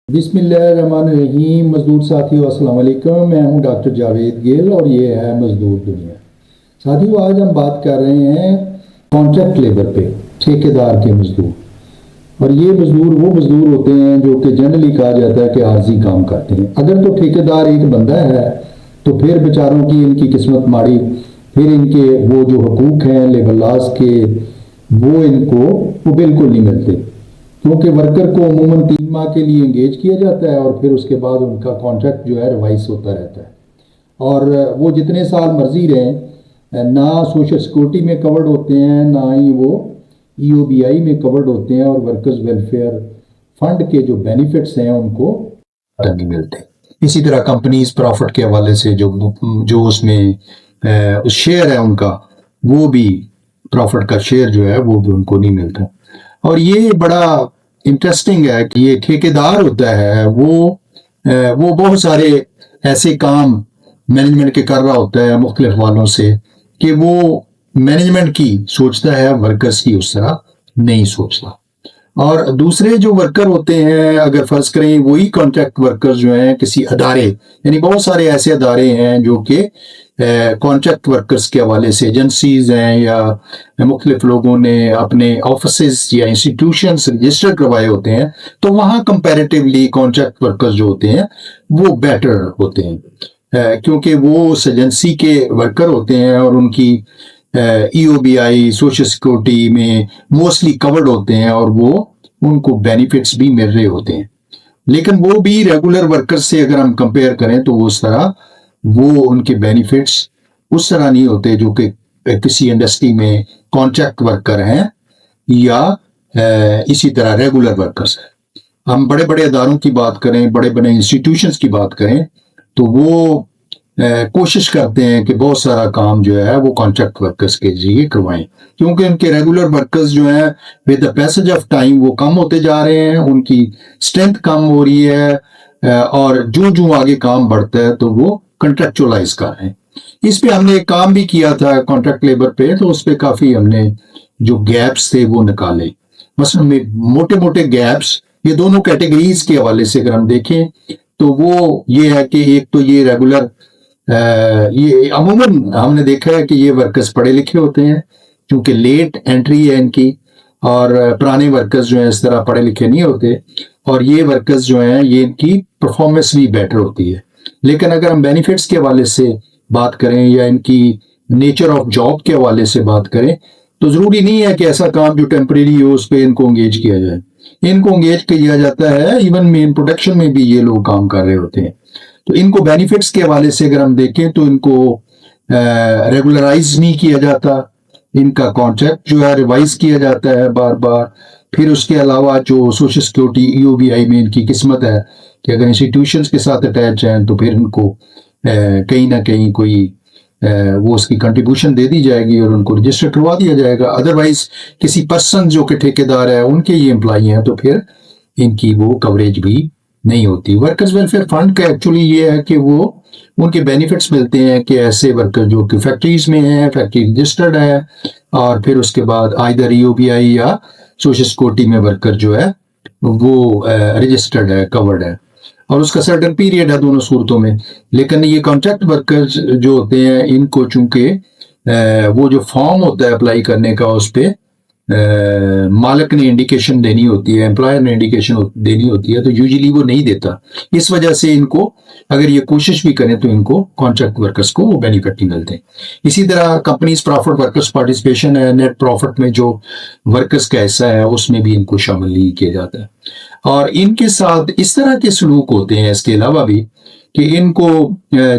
بسم اللہ الرحمن الرحیم۔ مزدور ساتھیو السلام علیکم، میں ہوں ڈاکٹر جاوید گل اور یہ ہے مزدور دنیا۔ ساتھیو آج ہم بات کر رہے ہیں کانٹریکٹ لیبر پہ، ٹھیکیدار کے مزدور۔ اور یہ مزدور وہ مزدور ہوتے ہیں جو کہ جنرلی کہا جاتا ہے کہ عارضی کام کرتے ہیں۔ اگر تو ٹھیکیدار ایک بندہ ہے تو پھر بیچاروں کی ان کی قسمت ماڑی، پھر ان کے وہ جو حقوق ہیں لیبر لاز کے وہ ان کو وہ بالکل نہیں ملتے، کیونکہ ورکر کو عموماً 3 ماہ کے لیے انگیج کیا جاتا ہے اور پھر اس کے بعد ان کا کانٹریکٹ جو ہے ریوائز ہوتا رہتا ہے، اور وہ جتنے سال مرضی رہیں نہ سوشل سیکورٹی میں کورڈ ہوتے ہیں، نہ ہی وہ ای او بی آئی میں کورڈ ہوتے ہیں، اور ورکرز ویلفیئر فنڈ کے جو بینیفٹس ہیں ان کو نہیں ملتے۔ اسی طرح کمپنیز پروفٹ کے حوالے سے جو اس میں شیئر ہے ان کا، وہ بھی پروفٹ کا شیئر جو ہے وہ بھی ان کو نہیں ملتا۔ اور یہ بڑا انٹرسٹنگ ہے کہ یہ ٹھیکیدار ہوتا ہے وہ بہت سارے ایسے کام مینجمنٹ کے کر رہا ہوتا ہے مختلف والوں سے کہ وہ مینجمنٹ کی سوچتا ہے، ورکرز کی اس طرح نہیں سوچتا۔ اور دوسرے جو ورکر ہوتے ہیں، اگر فرض کریں وہی کانٹریکٹ ورکر جو ہیں کسی ادارے، یعنی بہت سارے ایسے ادارے ہیں جو کہ کانٹریکٹ ورکرز کے حوالے سے ایجنسیز ہیں یا مختلف لوگوں نے اپنے آفسز یا انسٹیٹیوشنز رجسٹر کروائے ہوتے ہیں، تو وہاں کمپیریٹیولی کانٹریکٹ ورکرز جو ہوتے ہیں وہ بیٹر ہوتے ہیں، کیونکہ وہ اس ایجنسی کے ورکر ہوتے ہیں اور ان کی E O B I social security میں موسٹلی کورڈ ہوتے ہیں اور وہ ان کو بینیفٹس بھی مل رہے ہوتے ہیں۔ لیکن وہ بھی ریگولر ورکر سے اگر ہم کمپیئر کریں تو اس طرح وہ ان کے بینیفٹس اس طرح نہیں ہوتے جو کہ کسی انڈسٹری میں کانٹریکٹ ورکر ہیں یا اسی طرح ریگولر ورکرز ہیں۔ ہم بڑے بڑے اداروں کی بات کریں، بڑے بڑے انسٹیٹیوشنز کی بات کریں تو وہ کوشش کرتے ہیں کہ بہت سارا کام جو ہے وہ کانٹریکٹ ورکرز کے ذریعے کروائیں، کیونکہ ان کے ریگولر ورکرز جو ہیں with the passage of time وہ کم ہوتے جا رہے ہیں، ان کی اسٹرینتھ کم ہو رہی ہے، اور جو آگے کام بڑھتا ہے تو وہ کنٹریکچولائز کر رہے ہیں۔ اس پہ ہم نے ایک کام بھی کیا تھا کانٹریکٹ لیبر پہ، تو اس پہ کافی ہم نے جو گیپس تھے وہ نکالے۔ مثلا موٹے موٹے گیپس یہ دونوں کیٹیگریز کے حوالے سے اگر ہم دیکھیں تو وہ یہ ہے کہ ایک تو یہ ریگولر، یہ عموماً ہم نے دیکھا ہے کہ یہ ورکرز پڑھے لکھے ہوتے ہیں کیونکہ لیٹ انٹری ہے ان کی، اور پرانے ورکرز جو ہیں اس طرح پڑھے لکھے نہیں ہوتے، اور یہ ورکرز جو ہیں یہ ان کی پرفارمنس بھی بیٹر ہوتی ہے۔ لیکن اگر ہم بینیفٹس کے حوالے سے بات کریں یا ان کی نیچر آف جاب کے حوالے سے بات کریں تو ضروری نہیں ہے کہ ایسا کام جو ٹیمپریری ہو اس پہ ان کو انگیج کیا جائے۔ ان کو انگیج کیا جاتا ہے، ایون مین پروڈکشن میں بھی یہ لوگ کام کر رہے ہوتے ہیں۔ تو ان کو بینیفٹس کے حوالے سے اگر ہم دیکھیں تو ان کو ریگولرائز نہیں کیا جاتا، ان کا کانٹریکٹ جو ہے ریوائز کیا جاتا ہے بار بار۔ پھر اس کے علاوہ جو سوشل سیکورٹی ای او بی آئی میں ان کی قسمت ہے کہ اگر انسٹیٹیوشنز کے ساتھ اٹیچ ہیں تو پھر ان کو کہیں نہ کہیں کوئی وہ اس کی کنٹریبیوشن دے دی جائے گی اور ان کو رجسٹر کروا دیا جائے گا۔ ادروائز کسی پرسن جو کہ ٹھیکیدار ہے ان کے یہ امپلائی ہیں تو پھر ان کی وہ کوریج بھی نہیں ہوتی۔ ورکرز ویلفیئر فنڈ کا ایکچولی یہ ہے کہ وہ ان کے بینیفٹس ملتے ہیں کہ ایسے ورکر جو کہ فیکٹریز میں ہیں، فیکٹری رجسٹرڈ ہے، اور پھر اس کے بعد آئدر ای او بی آئی یا سوشل سیکورٹی میں ورکر جو ہے وہ رجسٹرڈ ہے، کورڈ ہے، اور اس کا سرٹن پیریڈ ہے دونوں صورتوں میں۔ لیکن یہ کانٹریکٹ ورکرز جو ہوتے ہیں ان کو چونکہ وہ جو فارم ہوتا ہے اپلائی کرنے کا اس پہ مالک نے انڈیکیشن دینی ہوتی ہے، امپلائر نے انڈیکیشن دینی ہوتی ہے، تو یوزلی وہ نہیں دیتا۔ اس وجہ سے ان کو اگر یہ کوشش بھی کریں تو ان کو کانٹریکٹ ورکرز کو وہ بینیفٹ نہیں ملتے۔ اسی طرح کمپنیز پروفٹ ورکرز پارٹیسپیشن ہے، نیٹ پروفٹ میں جو ورکرز کا حصہ ہے اس میں بھی ان کو شامل نہیں کیا جاتا ہے۔ اور ان کے ساتھ اس طرح کے سلوک ہوتے ہیں اس کے علاوہ بھی کہ ان کو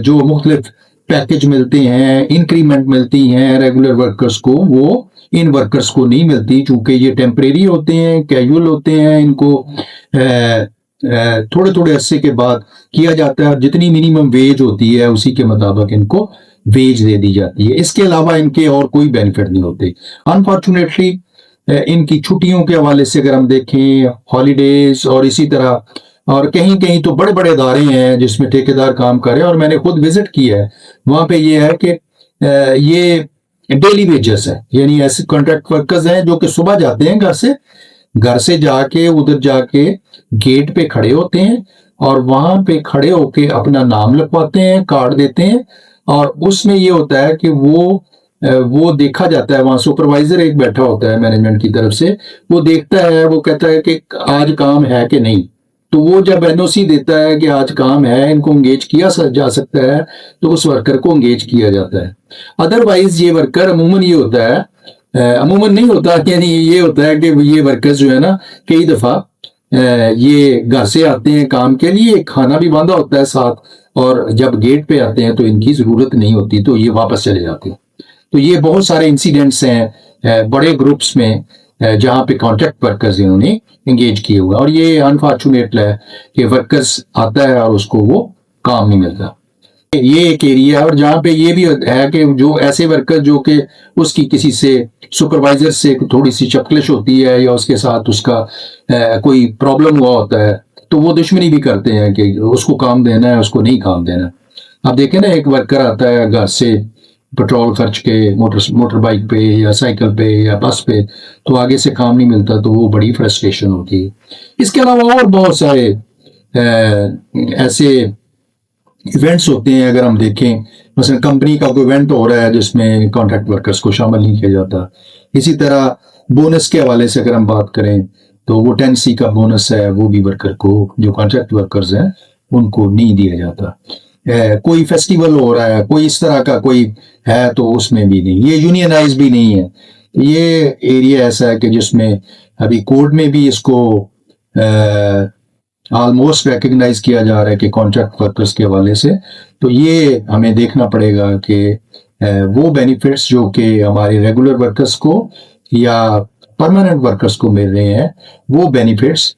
جو مختلف پیکج ملتے ہیں، انکریمنٹ ملتی ہیں ریگولر ورکرز کو، وہ ان ورکرز کو نہیں ملتی، چونکہ یہ ٹیمپریری ہوتے ہیں، کیجول ہوتے ہیں، ان کو تھوڑے تھوڑے عرصے کے بعد کیا جاتا ہے، اور جتنی منیمم ویج ہوتی ہے اسی کے مطابق ان کو ویج دے دی جاتی ہے۔ اس کے علاوہ ان کے اور کوئی بینیفٹ نہیں ہوتے۔ انفارچونیٹلی ان کی چھٹیوں کے حوالے سے اگر ہم دیکھیں، ہالیڈیز، اور اسی طرح اور کہیں کہیں تو بڑے بڑے ادارے ہیں جس میں ٹھیکیدار کام کرے، اور میں نے خود وزٹ کیا ہے، وہاں پہ یہ ہے کہ یہ ڈیلی ویجز ہے، یعنی ایسے کانٹریکٹ ورکرز ہیں جو کہ صبح جاتے ہیں گھر سے، گھر سے جا کے ادھر جا کے گیٹ پہ کھڑے ہوتے ہیں اور وہاں پہ کھڑے ہو کے اپنا نام لکھواتے ہیں, کارڈ دیتے ہیں, اور اس میں یہ ہوتا ہے کہ وہ دیکھا جاتا ہے, وہاں سپروائزر ایک بیٹھا ہوتا ہے مینجمنٹ کی طرف سے, وہ دیکھتا ہے, وہ کہتا ہے کہ آج کام ہے کہ نہیں. تو وہ جب این او سی دیتا ہے کہ آج کام ہے, ان کو انگیج کیا جا سکتا ہے, تو اس ورکر کو انگیج کیا جاتا ہے. ادروائز یہ ورکر عموماً یہ ہوتا ہے, عموماً نہیں ہوتا, یعنی یہ ہوتا ہے کہ یہ ورکرز جو ہے نا کئی دفعہ یہ گھر سے آتے ہیں کام کے لیے, کھانا بھی باندھا ہوتا ہے ساتھ, اور جب گیٹ پہ آتے ہیں تو ان کی ضرورت نہیں ہوتی, تو یہ واپس چلے جاتے ہیں. تو یہ بہت سارے انسیڈنٹس ہیں بڑے گروپس میں جہاں پہ کانٹریکٹ ورکرز انہوں نے انگیج کیے ہوئے, اور یہ انفارچونیٹ ہے کہ ورکرز آتا ہے اور اس کو وہ کام نہیں ملتا. یہ ایک ایریا ہے, اور جہاں پہ یہ بھی ہے کہ جو ایسے ورکر جو کہ اس کی کسی سے سپروائزر سے تھوڑی سی چپکلش ہوتی ہے, یا اس کے ساتھ اس کا کوئی پرابلم ہوا ہوتا ہے, تو وہ دشمنی بھی کرتے ہیں کہ اس کو کام دینا ہے, اس کو نہیں کام دینا. اب دیکھیں نا, ایک ورکر آتا ہے گھر سے پیٹرول خرچ کے موٹر بائک پہ یا سائیکل پہ یا بس پہ, تو آگے سے کام نہیں ملتا, تو وہ بڑی فرسٹریشن ہوتی ہے. اس کے علاوہ اور بہت سارے ایسے ایونٹس ہوتے ہیں. اگر ہم دیکھیں مثلا کمپنی کا کوئی ایونٹ ہو رہا ہے جس میں کانٹریکٹ ورکرز کو شامل نہیں کیا جاتا. اسی طرح بونس کے حوالے سے اگر ہم بات کریں تو وہ 10C کا بونس ہے, وہ بھی ورکر کو, جو کانٹریکٹ ورکرز ہیں ان کو نہیں دیا جاتا. کوئی فیسٹیول ہو رہا ہے, کوئی اس طرح کا کوئی ہے, تو اس میں بھی نہیں, یہ یونینائز بھی نہیں ہے. یہ ایریا ایسا ہے کہ جس میں ابھی کوڈ میں بھی اس کو آلموسٹ ریکگنائز کیا جا رہا ہے کہ کانٹریکٹ ورکرز کے حوالے سے. تو یہ ہمیں دیکھنا پڑے گا کہ وہ بینیفٹس جو کہ ہمارے ریگولر ورکرز کو یا پرماننٹ ورکرز کو مل رہے ہیں, وہ بینیفٹس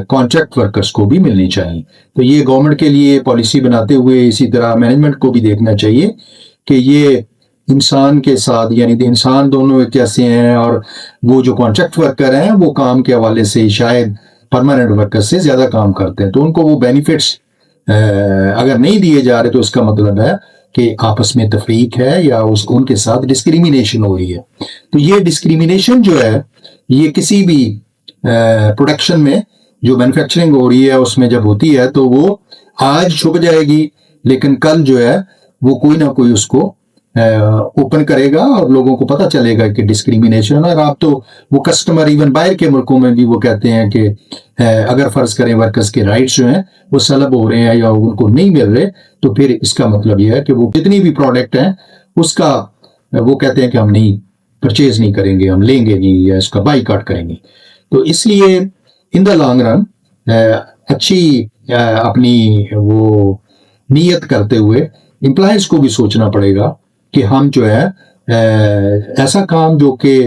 کانٹریکٹ ورکرز کو بھی ملنی چاہیے. تو یہ گورنمنٹ کے لیے پالیسی بناتے ہوئے اسی طرح مینجمنٹ کو بھی دیکھنا چاہیے کہ یہ انسان کے ساتھ, یعنی انسان دونوں کیسے ہیں, اور وہ جو کانٹریکٹ ورکر ہیں وہ کام کے حوالے سے شاید پرماننٹ ورکر سے زیادہ کام کرتے ہیں, تو ان کو وہ بینیفٹس اگر نہیں دیے جا رہے, تو اس کا مطلب ہے کہ آپس میں تفریق ہے یا ان کے ساتھ ڈسکریمنیشن ہو رہی ہے. تو یہ ڈسکریمنیشن جو ہے, یہ کسی بھی پروڈکشن میں جو مینوفیکچرنگ ہو رہی ہے اس میں جب ہوتی ہے, تو وہ آج چھپ جائے گی, لیکن کل جو ہے وہ کوئی نہ کوئی اس کو اوپن کرے گا اور لوگوں کو پتہ چلے گا کہ ڈسکریمنیشن. اور آپ تو وہ کسٹمر ایون باہر کے ملکوں میں بھی وہ کہتے ہیں کہ اگر فرض کریں ورکرز کے رائٹس جو ہیں وہ سلب ہو رہے ہیں یا ان کو نہیں مل رہے, تو پھر اس کا مطلب یہ ہے کہ وہ جتنی بھی پروڈکٹ ہیں اس کا وہ کہتے ہیں کہ ہم نہیں پرچیز نہیں کریں گے, ہم لیں گے نہیں, یا اس کا بائی کاٹ کریں گے. تو اس لیے ان دا لانگ رن اچھی اپنی وہ نیت کرتے ہوئے امپلائیز کو بھی سوچنا پڑے گا کہ ہم جو ہے ایسا کام جو کہ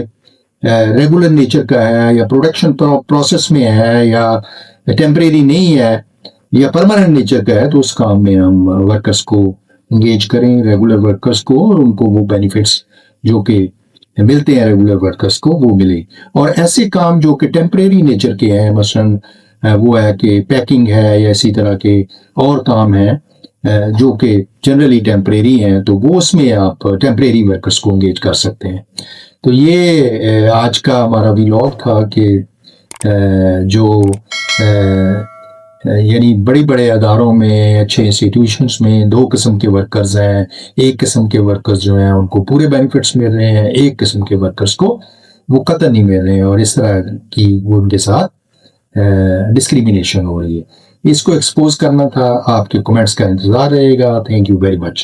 ریگولر نیچر کا ہے یا پروڈکشن پروسیس میں ہے یا ٹیمپریری نہیں ہے یا پرماننٹ نیچر کا ہے, تو اس کام میں ہم ورکرز کو انگیج کریں, ریگولر ورکرز کو, اور ان کو وہ بینیفٹس جو کہ ملتے ہیں ریگولر ورکرز کو وہ ملے. اور ایسے کام جو کہ ٹیمپریری نیچر کے ہیں, مثلا وہ ہے کہ پیکنگ ہے یا اسی طرح کے اور کام ہیں جو کہ جنرلی ٹیمپریری ہیں, تو وہ اس میں آپ ٹیمپریری ورکرز کو انگیج کر سکتے ہیں. تو یہ آج کا ہمارا ویلاگ تھا کہ جو یعنی بڑے بڑے اداروں میں, اچھے انسٹیٹیوشنس میں 2 قسم کے ورکرز ہیں. ایک قسم کے ورکرز جو ہیں ان کو پورے بینیفٹس مل رہے ہیں, ایک قسم کے ورکرز کو وہ قطعا نہیں مل رہے ہیں, اور اس طرح کی وہ ان کے ساتھ ڈسکریمنیشن ہو رہی ہے. اس کو ایکسپوز کرنا تھا. آپ کے کمنٹس کا انتظار رہے گا. Thank you very much.